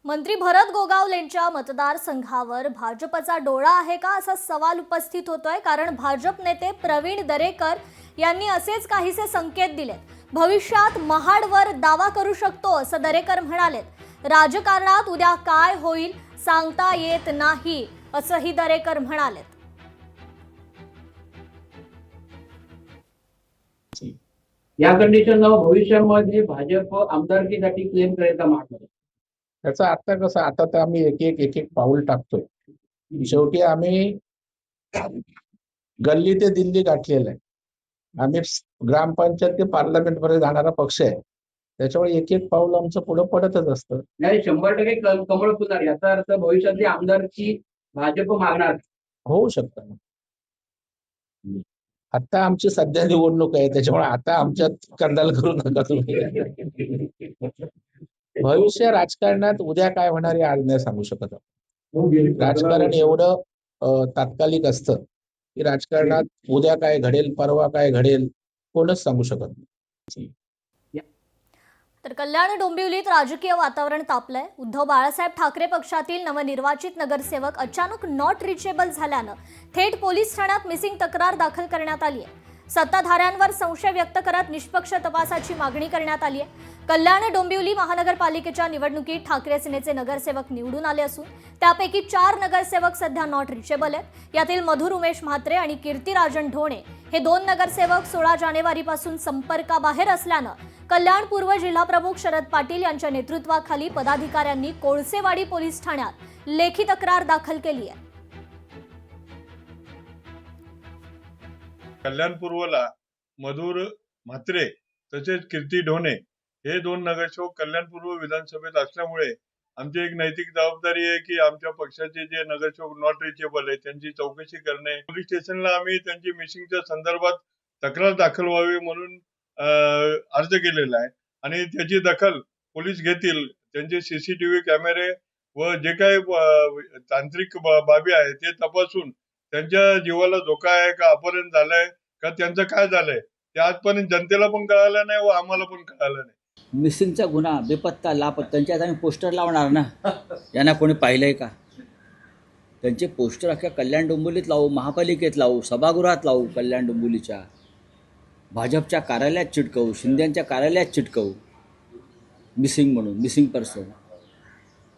मंत्री भरत गोगावलेंच्या मतदारसंघावर भाजपचा डोळा आहे का असा सवाल उपस्थित होतोय। कारण भाजप नेते प्रवीण दरेकर यांनी असेच काहीसे संकेत दिलेत। भविष्यात महाडवर दावा करू शकतो असं दरेकर म्हणालेत। राजकारणात उद्या काय होईल सांगता येत नाही असंही दरेकर म्हणालेत। या कंडिशनला भविष्यामध्ये भाजप आमदारकीसाठी क्लेम करेल का महाडमध्ये? त्याचा आता कसं, आता तर आम्ही एक एक पाऊल टाकतोय। शेवटी आम्ही गल्ली ते दिल्ली गाठलेलं आहे। आम्ही ग्रामपंचायत ते पार्लमेंट मध्ये जाणारा पक्ष आहे, त्याच्यामुळे एक एक पाऊल आमचं पुढे पडतच असतं। नाही, 100% कमळ फुलणार याचा अर्थ भविष्यातली आमदारकी भाजप मागणार होऊ शकतं। आता आमची सध्या निवडणूक आहे, त्याच्यामुळे आता आमच्यात कंदाल करू नका तुम्ही। भविष्य राजकारणात उद्या काय होणार हे आज नाही सांगू शकत। राजकारण एवढं तात्कालिक असतं की राजकारणात उद्या काय घडेल परवा काय घडेल कोणच सांगू शकत नाही। तर कल्याण डोंबिवलीत राजकीय वातावरण तापलंय। उद्धव बाळासाहेब ठाकरे पक्षातील नवनिर्वाचित नगरसेवक अचानक नॉट रिचेबल झाल्यानं थेट पोलीस ठाण्यात मिसिंग तक्रार दाखल करण्यात आली आहे। सत्ताधाऱ्यांवर संशय व्यक्त करत निष्पक्ष तपासाची मागणी करण्यात आली आहे। कल्याण डोंबिवली महानगरपालिकेच्या निवडणुकीत ठाकरे सेनेचे नगरसेवक निवडून आले असून त्यापैकी 4 नगरसेवक सध्या नॉट रिचेबल आहेत। यातील मधुर उमेश म्हात्रे आणि कीर्तिराजन ढोणे हे 2 नगरसेवक 16 जानेवारीपासून संपर्काबाहेर असल्यानं कल्याण पूर्व जिल्हा प्रमुख शरद पाटील यांच्या नेतृत्वाखाली पदाधिकाऱ्यांनी कोळसेवाडी पोलीस ठाण्यात लेखी तक्रार दाखल केली आहे। कल्याण पूर्वला मधुर म्हात्रे तसेच कीर्ती ढोणे हे 2 नगरसेवक कल्याण पूर्व विधानसभेत असल्यामुळे आमची एक नैतिक जबाबदारी आहे की आमच्या पक्षाचे जे नगरसेवक नॉट रिचेबल आहे त्यांची चौकशी करणे। पोलीस स्टेशनला आम्ही त्यांची मिसिंगच्या संदर्भात तक्रार दाखल व्हावी म्हणून अर्ज केलेला आहे आणि त्याची दखल पोलीस घेतील। त्यांचे सीसीटीव्ही कॅमेरे व जे काही तांत्रिक बाबी आहेत ते तपासून त्यांच्या जीवाला धोका आहे का, अपहरण झालंय का, त्यांचं काय झालंय ते आजपर्यंत जनतेला पण कळालं नाही व आम्हाला पण कळालं नाही। मिसिंगचा गुन्हा बेपत्ता लापत्ता त्यांच्यात आम्ही पोस्टर लावणार ना, यांना कोणी पाहिलंय का? त्यांचे पोस्टर अख्ख्या कल्याण डोंबिवलीत लावू, महापालिकेत लावू, सभागृहात लावू, कल्याण डोंबिवलीच्या भाजपच्या कार्यालयात चिटकवू, शिंदेच्या कार्यालयात चिटकवू मिसिंग म्हणून, मिसिंग पर्सन।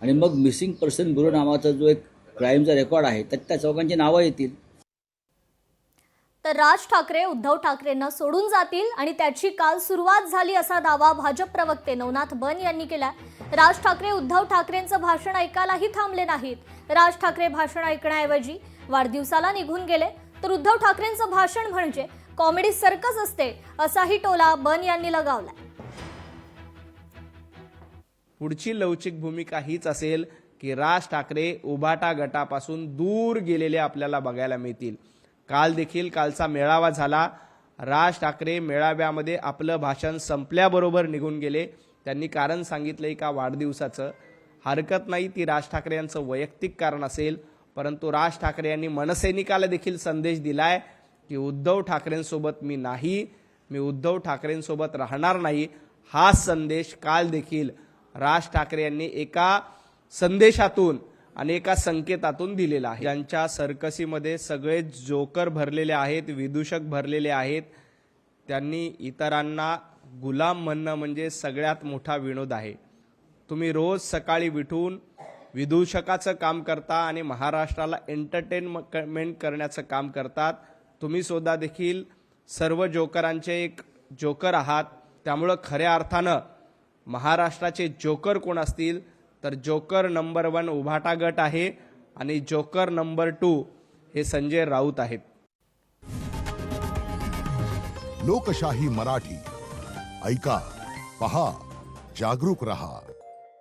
आणि मग मिसिंग पर्सन ब्युरो नावाचा जो एक क्राईमचा रेकॉर्ड आहे त्यात त्या चौघांची नावं येतील। तर राज ठाकरे उद्धव ठाकरेंना सोडून जातील आणि त्याची काल सुरुवात झाली असा दावा भाजप प्रवक्ते नवनाथ बन यांनी केला। राज ठाकरे उद्धव ठाकरेंचं भाषण ऐकायलाही थांबले नाहीत। राज ठाकरे भाषण ऐकण्याऐवजी वाढदिवसाला निघून गेले। तर उद्धव ठाकरेंचं भाषण म्हणजे कॉमेडी सर्कस असते असाही टोला बन यांनी लगावला। पुढची लवचिक भूमिका हीच असेल की राज ठाकरे उभाटा गटापासून दूर गेलेले आपल्याला बघायला मिळतील। काल देखील कालचा मेळावा झाला। राज ठाकरे मेळाव्यामध्ये आपलं भाषण संपल्याबरोबर निघून गेले। त्यांनी कारण सांगितलंय का वाढदिवसाचं, हरकत नाही ती राज ठाकरे यांचं वैयक्तिक कारण असेल, परंतु राज ठाकरे यांनी मनसैनिकाला देखील संदेश दिलाय की उद्धव ठाकरेंसोबत मी नाही, मी उद्धव ठाकरेंसोबत राहणार नाही। हा संदेश काल देखील राज ठाकरे यांनी एका संदेशातून आणि एका संकेतातून दिलेला आहे। ज्यांच्या सर्कसीमध्ये सगळे जोकर भरलेले आहेत, विदूषक भरलेले आहेत, त्यांनी इतरांना गुलाम म्हणणं म्हणजे सगळ्यात मोठा विनोद आहे। तुम्ही रोज सकाळी उठून विदूषकाचं काम करता आणि महाराष्ट्राला एंटरटेनमेंट करण्याचं काम करतात। तुम्ही सुद्धा देखील सर्व जोकरांचे एक जोकर आहात। त्यामुळं खऱ्या अर्थानं महाराष्ट्राचे जोकर कोण असतील तर जोकर नंबर 1 उभाटा गट आहे आणि जोकर नंबर 2 हे संजय राऊत आहेत। लोकशाही मराठी ऐका, पहा, जागरूक रहा।